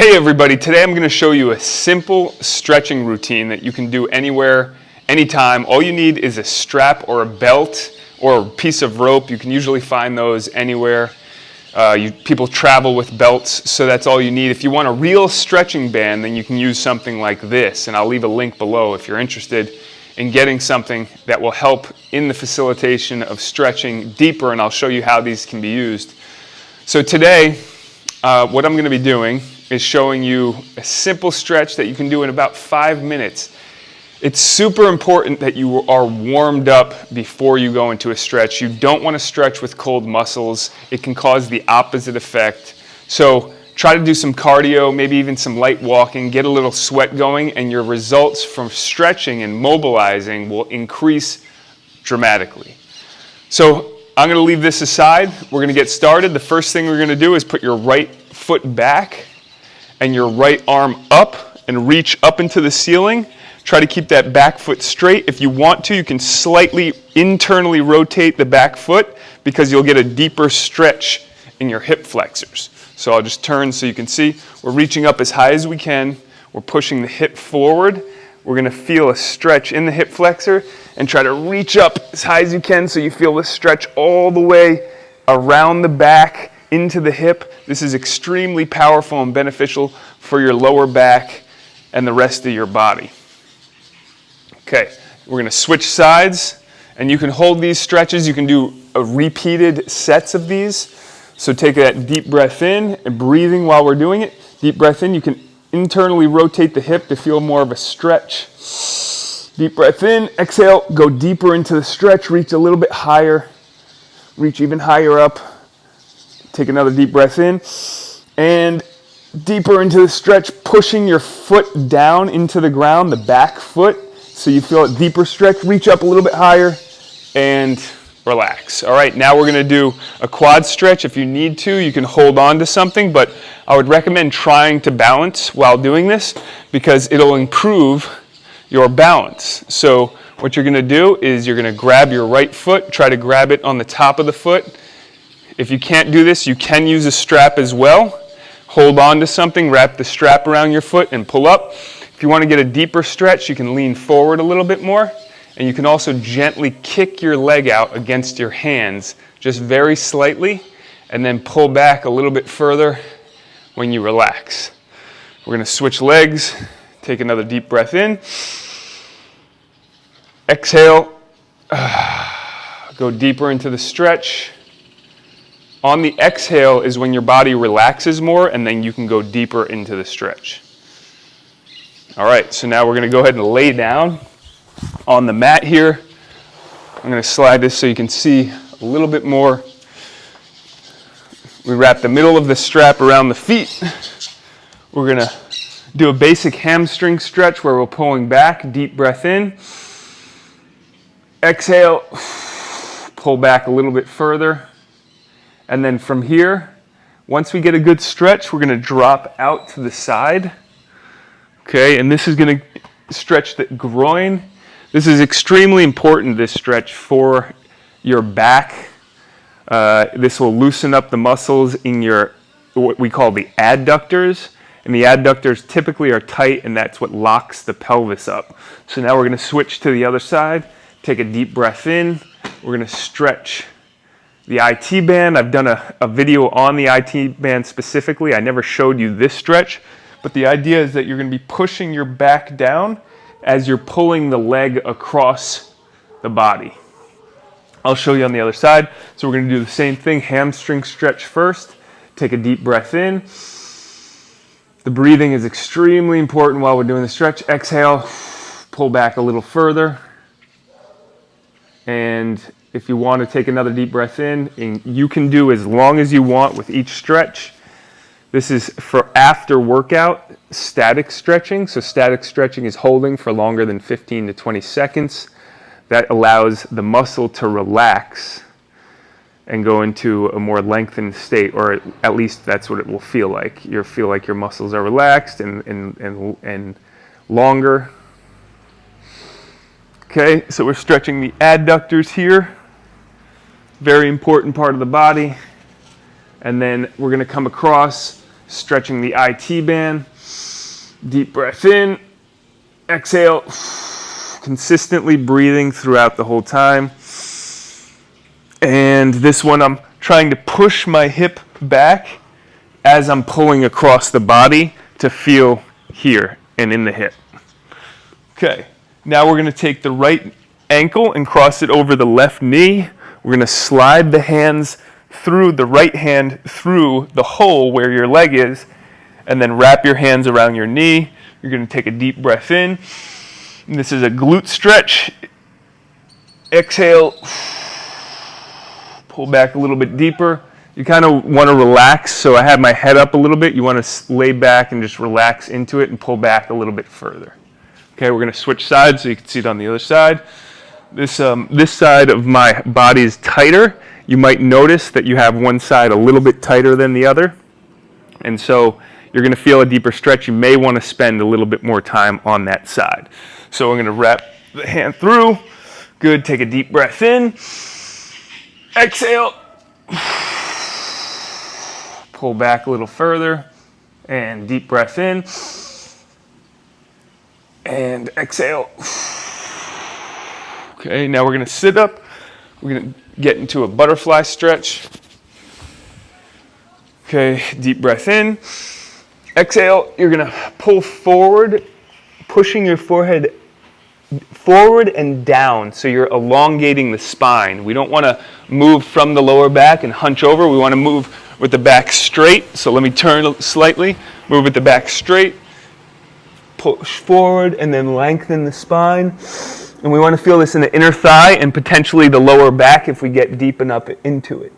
Hey everybody, today I'm going to show you a simple stretching routine that you can do anywhere, anytime. All you need is a strap or a belt or a piece of rope. You can usually find those anywhere. People travel with belts, so that's all you need. If you want a real stretching band, then you can use something like this, and I'll leave a link below if you're interested in getting something that will help in the facilitation of stretching deeper, and I'll show you how these can be used. So today, what I'm going to be doing is showing you a simple stretch that you can do in about 5 minutes. It's super important that you are warmed up before you go into a stretch. You don't want to stretch with cold muscles. It can cause the opposite effect. So try to do some cardio, maybe even some light walking, get a little sweat going, and your results from stretching and mobilizing will increase dramatically. So I'm going to leave this aside. We're going to get started. The first thing we're going to do is put your right foot back and your right arm up and reach up into the ceiling. Try to keep that back foot straight. If you want to, you can slightly internally rotate the back foot because you'll get a deeper stretch in your hip flexors. So I'll just turn so you can see. We're reaching up as high as we can. We're pushing the hip forward. We're going to feel a stretch in the hip flexor and try to reach up as high as you can so you feel the stretch all the way around the back into the hip. This is extremely powerful and beneficial for your lower back and the rest of your body. Okay, we're going to switch sides, and you can hold these stretches. You can do repeated sets of these. So take that deep breath in and breathing while we're doing it. Deep breath in. You can internally rotate the hip to feel more of a stretch. Deep breath in, exhale, go deeper into the stretch, reach a little bit higher, reach even higher up. Take another deep breath in and deeper into the stretch, pushing your foot down into the ground, the back foot, so you feel a deeper stretch. Reach up a little bit higher and relax. All right, now we're going to do a quad stretch. If you need to, you can hold on to something, but I would recommend trying to balance while doing this because it'll improve your balance. So what you're going to do is you're going to grab your right foot, try to grab it on the top of the foot. If you can't do this, you can use a strap as well. Hold on to something, wrap the strap around your foot and pull up. If you want to get a deeper stretch, you can lean forward a little bit more, and you can also gently kick your leg out against your hands, just very slightly, and then pull back a little bit further when you relax. We're going to switch legs. Take another deep breath in. Exhale. Go deeper into the stretch. On the exhale is when your body relaxes more, and then you can go deeper into the stretch. All right, so now we're going to go ahead and lay down on the mat here. I'm going to slide this so you can see a little bit more. We wrap the middle of the strap around the feet. We're going to do a basic hamstring stretch where we're pulling back. Deep breath in. Exhale. Pull back a little bit further. And then from here, once we get a good stretch, we're going to drop out to the side. Okay, and this is going to stretch the groin. This is extremely important, this stretch, for your back. This will loosen up the muscles in your, what we call the adductors. And the adductors typically are tight, and that's what locks the pelvis up. So now we're going to switch to the other side. Take a deep breath in. We're going to stretch the IT band. I've done a video on the IT band specifically. I never showed you this stretch, but the idea is that you're going to be pushing your back down as you're pulling the leg across the body. I'll show you on the other side. So we're going to do the same thing. Hamstring stretch first. Take a deep breath in. The breathing is extremely important while we're doing the stretch. Exhale, pull back a little further. And if you want to take another deep breath in, and you can do as long as you want with each stretch. This is for after workout static stretching. So static stretching is holding for longer than 15 to 20 seconds. That allows the muscle to relax and go into a more lengthened state, or at least that's what it will feel like. You'll feel like your muscles are relaxed and longer. Okay, so we're stretching the adductors here. Very important part of the body. And then we're going to come across, stretching the IT band. Deep breath in, exhale, consistently breathing throughout the whole time. And this one, I'm trying to push my hip back as I'm pulling across the body to feel here and in the hip. Okay, now we're going to take the right ankle and cross it over the left knee. We're going to slide the hands through the right hand through the hole where your leg is, and then wrap your hands around your knee. You're going to take a deep breath in. And this is a glute stretch. Exhale. Pull back a little bit deeper. You kind of want to relax, so I have my head up a little bit. You want to lay back and just relax into it and pull back a little bit further. Okay, we're going to switch sides so you can see it on the other side. This side of my body is tighter. You might notice that you have one side a little bit tighter than the other. And so you're going to feel a deeper stretch. You may want to spend a little bit more time on that side. So I'm going to wrap the hand through. Good, take a deep breath in. Exhale. Pull back a little further. And deep breath in. And exhale. Okay, now we're going to sit up. We're going to get into a butterfly stretch. Okay, deep breath in. Exhale, you're going to pull forward, pushing your forehead forward and down, so you're elongating the spine. We don't want to move from the lower back and hunch over. We want to move with the back straight. So let me turn slightly, move with the back straight, push forward, and then lengthen the spine. And we want to feel this in the inner thigh and potentially the lower back if we get deep enough into it.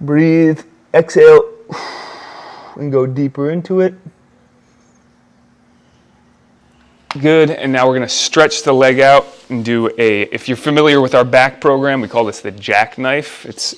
Breathe, exhale, and go deeper into it. Good, and now we're going to stretch the leg out and do if you're familiar with our back program, we call this the jackknife. It's,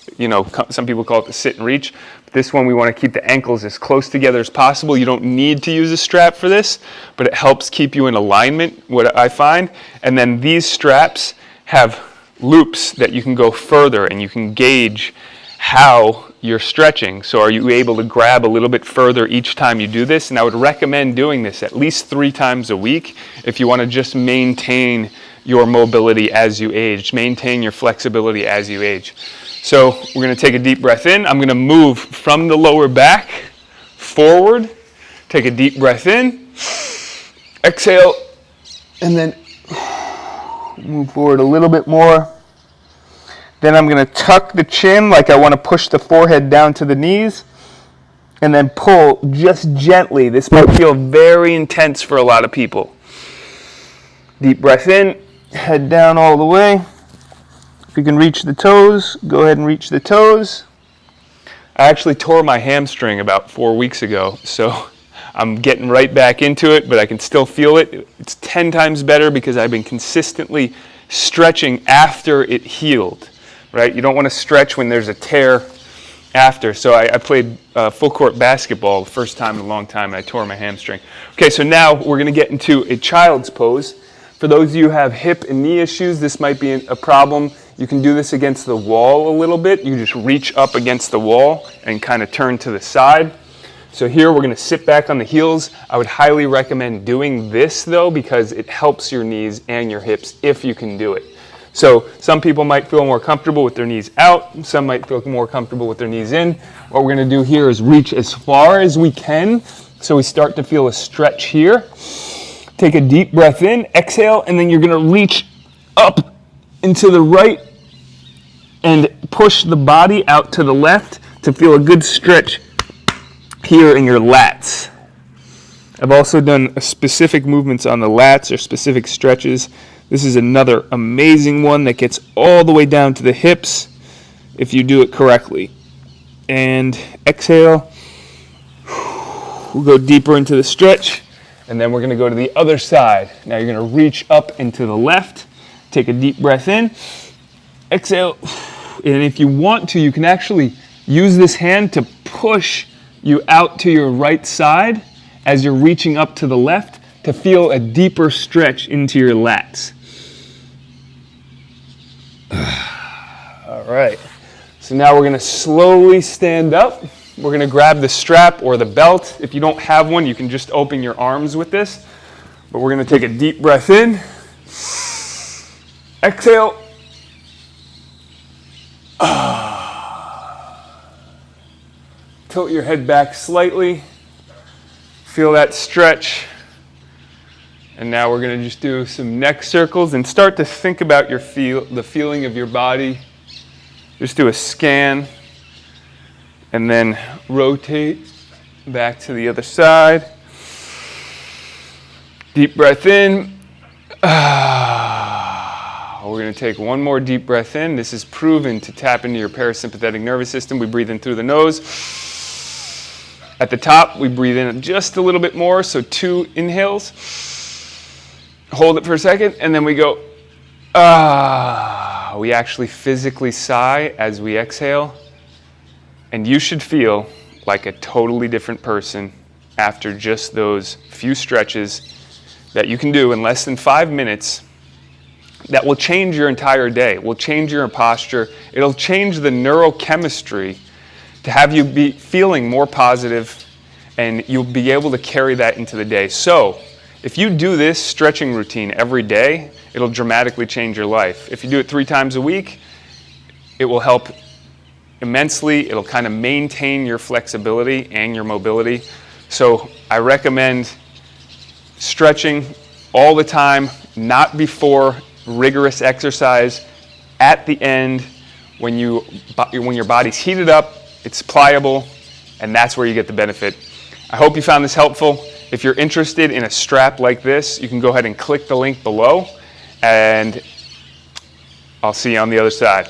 some people call it the sit and reach. But this one, we want to keep the ankles as close together as possible. You don't need to use a strap for this, but it helps keep you in alignment, what I find. And then these straps have loops that you can go further and you can gauge how you're stretching. So are you able to grab a little bit further each time you do this? And I would recommend doing this at least 3 times a week if you want to just maintain your mobility as you age, maintain your flexibility as you age. So we're going to take a deep breath in. I'm going to move from the lower back forward. Take a deep breath in. Exhale. And then move forward a little bit more. Then I'm going to tuck the chin like I want to push the forehead down to the knees. And then pull just gently. This might feel very intense for a lot of people. Deep breath in, head down all the way. If you can reach the toes, go ahead and reach the toes. I actually tore my hamstring about 4 weeks ago, so I'm getting right back into it, but I can still feel it. It's 10 times better because I've been consistently stretching after it healed. Right? You don't want to stretch when there's a tear after. So I played full court basketball the first time in a long time, and I tore my hamstring. Okay, so now we're going to get into a child's pose. For those of you who have hip and knee issues, this might be a problem. You can do this against the wall a little bit. You just reach up against the wall and kind of turn to the side. So here we're going to sit back on the heels. I would highly recommend doing this though, because it helps your knees and your hips if you can do it. So some people might feel more comfortable with their knees out. Some might feel more comfortable with their knees in. What we're going to do here is reach as far as we can so we start to feel a stretch here. Take a deep breath in, exhale, and then you're going to reach up into the right and push the body out to the left to feel a good stretch here in your lats. I've also done specific movements on the lats or specific stretches. This is another amazing one that gets all the way down to the hips if you do it correctly. And exhale. We'll go deeper into the stretch. And then we're going to go to the other side. Now you're going to reach up into the left. Take a deep breath in. Exhale. And if you want to, you can actually use this hand to push you out to your right side as you're reaching up to the left to feel a deeper stretch into your lats. All right. So now we're going to slowly stand up. We're going to grab the strap or the belt. If you don't have one, you can just open your arms with this. But we're going to take a deep breath in. Exhale. Tilt your head back slightly. Feel that stretch. And now we're going to just do some neck circles and start to think about the feeling of your body. Just do a scan and then rotate back to the other side. Deep breath in. We're going to take one more deep breath in. This is proven to tap into your parasympathetic nervous system. We breathe in through the nose. At the top, we breathe in just a little bit more, so 2 inhales. Hold it for a second, and then we go, We actually physically sigh as we exhale, and you should feel like a totally different person after just those few stretches that you can do in less than 5 minutes. That will change your entire day, will change your posture. It'll change the neurochemistry to have you be feeling more positive, and you'll be able to carry that into the day. So if you do this stretching routine every day, it'll dramatically change your life. If you do it 3 times a week, it will help immensely. It'll kind of maintain your flexibility and your mobility. So I recommend stretching all the time, not before rigorous exercise, at the end when your body's heated up, it's pliable, and that's where you get the benefit. I hope you found this helpful. If you're interested in a strap like this, you can go ahead and click the link below, and I'll see you on the other side.